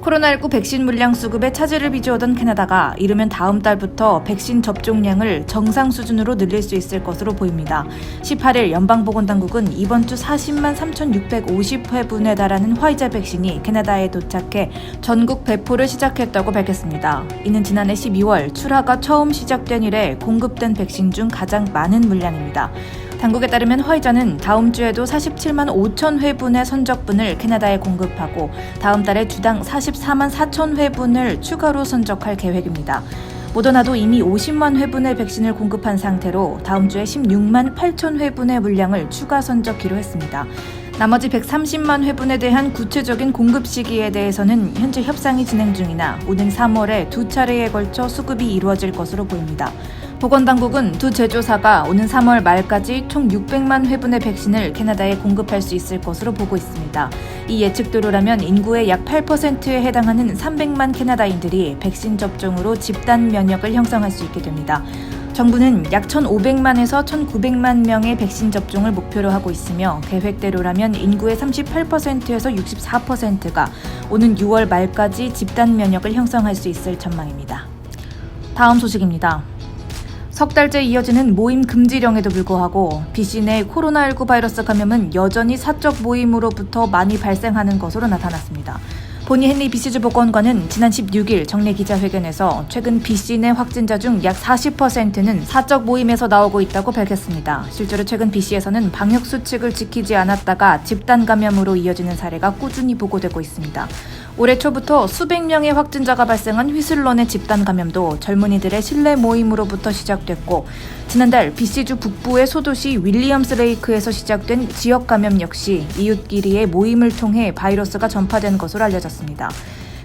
코로나19 백신 물량 수급에 차질을 빚어오던 캐나다가 이르면 다음 달부터 백신 접종량을 정상 수준으로 늘릴 수 있을 것으로 보입니다. 18일 연방보건당국은 이번 주 40만 3,650회분에 달하는 화이자 백신이 캐나다에 도착해 전국 배포를 시작했다고 밝혔습니다. 이는 지난해 12월 출하가 처음 시작된 이래 공급된 백신 중 가장 많은 물량입니다. 당국에 따르면 화이자는 다음 주에도 47만 5천 회분의 선적분을 캐나다에 공급하고 다음 달에 주당 44만 4천 회분을 추가로 선적할 계획입니다. 모더나도 이미 50만 회분의 백신을 공급한 상태로 다음 주에 16만 8천 회분의 물량을 추가 선적키로 했습니다. 나머지 130만 회분에 대한 구체적인 공급 시기에 대해서는 현재 협상이 진행 중이나 오는 3월에 두 차례에 걸쳐 수급이 이루어질 것으로 보입니다. 보건당국은 두 제조사가 오는 3월 말까지 총 600만 회분의 백신을 캐나다에 공급할 수 있을 것으로 보고 있습니다. 이 예측대로라면 인구의 약 8%에 해당하는 300만 캐나다인들이 백신 접종으로 집단 면역을 형성할 수 있게 됩니다. 정부는 약 1,500만에서 1,900만 명의 백신 접종을 목표로 하고 있으며 계획대로라면 인구의 38%에서 64%가 오는 6월 말까지 집단 면역을 형성할 수 있을 전망입니다. 다음 소식입니다. 석 달째 이어지는 모임 금지령에도 불구하고 BC 내 코로나19 바이러스 감염은 여전히 사적 모임으로부터 많이 발생하는 것으로 나타났습니다. 보니 헨리 BC주 보건관은 지난 16일 정례 기자회견에서 최근 BC 내 확진자 중 약 40%는 사적 모임에서 나오고 있다고 밝혔습니다. 실제로 최근 BC에서는 방역 수칙을 지키지 않았다가 집단 감염으로 이어지는 사례가 꾸준히 보고되고 있습니다. 올해 초부터 수백 명의 확진자가 발생한 휘슬러 내 집단 감염도 젊은이들의 실내 모임으로부터 시작됐고 지난달 BC주 북부의 소도시 윌리엄스 레이크에서 시작된 지역 감염 역시 이웃끼리의 모임을 통해 바이러스가 전파된 것으로 알려졌습니다.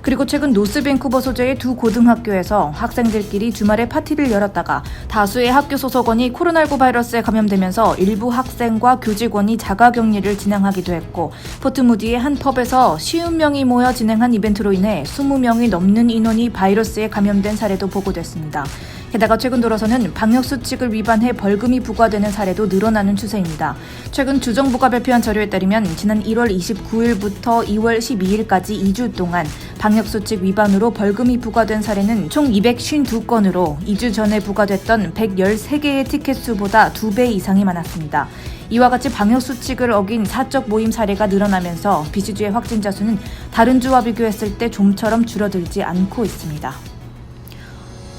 그리고 최근 노스밴쿠버 소재의 두 고등학교에서 학생들끼리 주말에 파티를 열었다가 다수의 학교 소속원이 코로나19 바이러스에 감염되면서 일부 학생과 교직원이 자가격리를 진행하기도 했고 포트무디의 한 펍에서 50명이 모여 진행한 이벤트로 인해 20명이 넘는 인원이 바이러스에 감염된 사례도 보고됐습니다. 게다가 최근 들어서는 방역수칙을 위반해 벌금이 부과되는 사례도 늘어나는 추세입니다. 최근 주정부가 발표한 자료에 따르면 지난 1월 29일부터 2월 12일까지 2주 동안 방역수칙 위반으로 벌금이 부과된 사례는 총 252건으로 2주 전에 부과됐던 113개의 티켓 수보다 2배 이상이 많았습니다. 이와 같이 방역수칙을 어긴 사적 모임 사례가 늘어나면서 BC주의 확진자 수는 다른 주와 비교했을 때 좀처럼 줄어들지 않고 있습니다.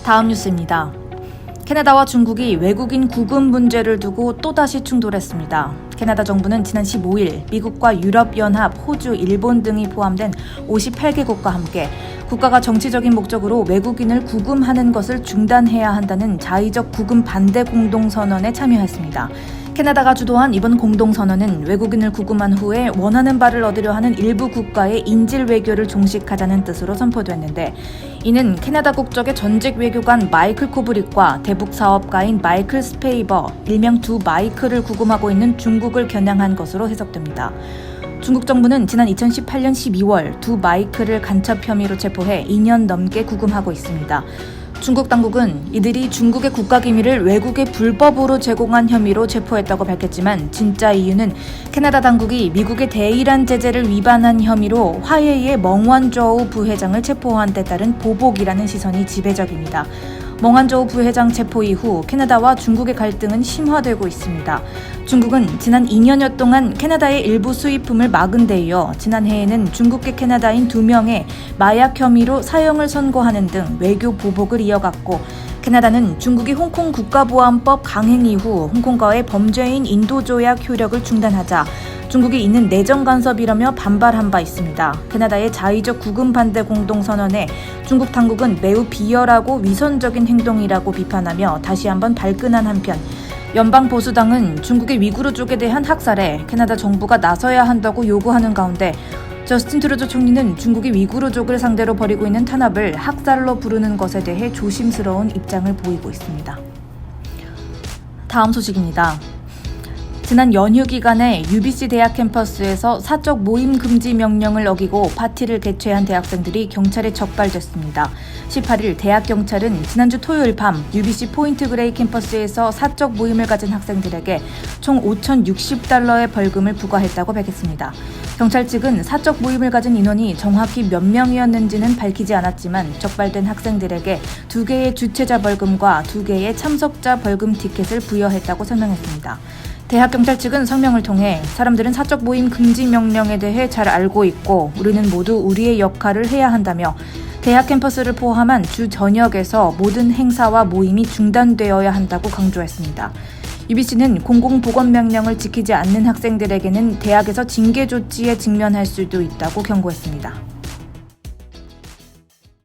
다음 뉴스입니다. 캐나다와 중국이 외국인 구금 문제를 두고 또다시 충돌했습니다. 캐나다 정부는 지난 15일 미국과 유럽연합, 호주, 일본 등이 포함된 58개국과 함께 국가가 정치적인 목적으로 외국인을 구금하는 것을 중단해야 한다는 자의적 구금 반대 공동선언에 참여했습니다. 캐나다가 주도한 이번 공동선언은 외국인을 구금한 후에 원하는 바를 얻으려 하는 일부 국가의 인질 외교를 종식하자는 뜻으로 선포됐는데 이는 캐나다 국적의 전직 외교관 마이클 코브릭과 대북 사업가인 마이클 스페이버, 일명 두 마이클을 구금하고 있는 중국을 겨냥한 것으로 해석됩니다. 중국 정부는 지난 2018년 12월 두 마이클을 간첩 혐의로 체포해 2년 넘게 구금하고 있습니다. 중국 당국은 이들이 중국의 국가기밀을 외국에 불법으로 제공한 혐의로 체포했다고 밝혔지만 진짜 이유는 캐나다 당국이 미국의 대이란 제재를 위반한 혐의로 화웨이의 멍완저우 부회장을 체포한 데 따른 보복이라는 시선이 지배적입니다. 멍완저우 부회장 체포 이후 캐나다와 중국의 갈등은 심화되고 있습니다. 중국은 지난 2년여 동안 캐나다의 일부 수입품을 막은 데 이어 지난해에는 중국계 캐나다인 2명의 마약 혐의로 사형을 선고하는 등 외교 보복을 이어갔고 캐나다는 중국이 홍콩 국가보안법 강행 이후 홍콩과의 범죄인 인도조약 효력을 중단하자 중국이 이는 내정 간섭이라며 반발한 바 있습니다. 캐나다의 자의적 구금 반대 공동선언에 중국 당국은 매우 비열하고 위선적인 행동이라고 비판하며 다시 한번 발끈한 한편 연방보수당은 중국의 위구르족에 대한 학살에 캐나다 정부가 나서야 한다고 요구하는 가운데 저스틴 트루도 총리는 중국이 위구르족을 상대로 벌이고 있는 탄압을 학살로 부르는 것에 대해 조심스러운 입장을 보이고 있습니다. 다음 소식입니다. 지난 연휴 기간에 UBC 대학 캠퍼스에서 사적 모임 금지 명령을 어기고 파티를 개최한 대학생들이 경찰에 적발됐습니다. 18일 대학 경찰은 지난주 토요일 밤 UBC 포인트 그레이 캠퍼스에서 사적 모임을 가진 학생들에게 총 5,060달러의 벌금을 부과했다고 밝혔습니다. 경찰 측은 사적 모임을 가진 인원이 정확히 몇 명이었는지는 밝히지 않았지만 적발된 학생들에게 2개의 주최자 벌금과 2개의 참석자 벌금 티켓을 부여했다고 설명했습니다. 대학 경찰 측은 성명을 통해 사람들은 사적 모임 금지 명령에 대해 잘 알고 있고 우리는 모두 우리의 역할을 해야 한다며 대학 캠퍼스를 포함한 주 전역에서 모든 행사와 모임이 중단되어야 한다고 강조했습니다. UBC는 공공보건명령을 지키지 않는 학생들에게는 대학에서 징계 조치에 직면할 수도 있다고 경고했습니다.